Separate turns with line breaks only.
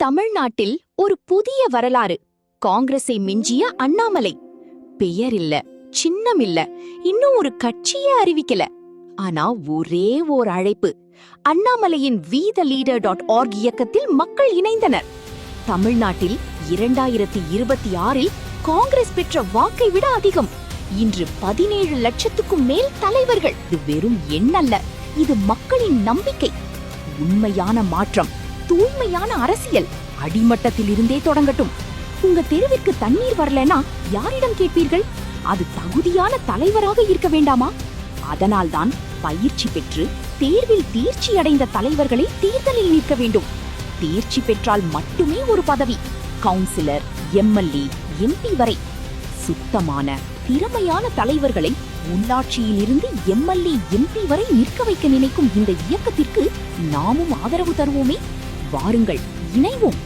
தமிழ்நாட்டில் ஒரு புதிய வரலாறு. காங்கிரஸை மிஞ்சிய அண்ணாமலை. பெயர் இல்ல, சின்னம் இல்ல, இன்னும் ஒரு கட்சியே அறிவிக்கல. ஆனா ஒரே ஓர் அழைப்பு. அண்ணாமலையின் we-the-leader.org இயக்கத்தில் மக்கள் இணைந்தனர். தமிழ்நாட்டில் 2026இல் காங்கிரஸ் பெற்ற வாக்கை விட அதிகம். இன்று 17 லட்சத்துக்கும் மேல் தலைவர்கள். இது வெறும் எண் அல்ல, இது மக்களின் நம்பிக்கை. உண்மையான மாற்றம், தூய்மையான அரசியல் அடிமட்டத்தில் இருந்தே தொடங்கட்டும். உங்க தெருவிற்கு தண்ணீர் வரலனா யாரிடம் கேட்பீர்கள்? அது தகுதியான தலைவராக இருக்க வேண்டாமா? அதனால்தான் பயிற்சி பெற்று தேர்வில் தேர்ச்சி அடைந்த தலைவர்களை தேர்தலில் நிற்க வேண்டும். தேர்ச்சி பெற்றால் மட்டுமே ஒரு பதவி. கவுன்சிலர், எம்எல்ஏ, எம்பி வரை சுத்தமான திறமையான தலைவர்களை உள்ளாட்சியில் இருந்து எம்எல்ஏ, எம்பி வரை நிற்க வைக்க நினைக்கும் இந்த இயக்கத்திற்கு நாமும் ஆதரவு தருவோமே. வாருங்கள், இணைவோம்.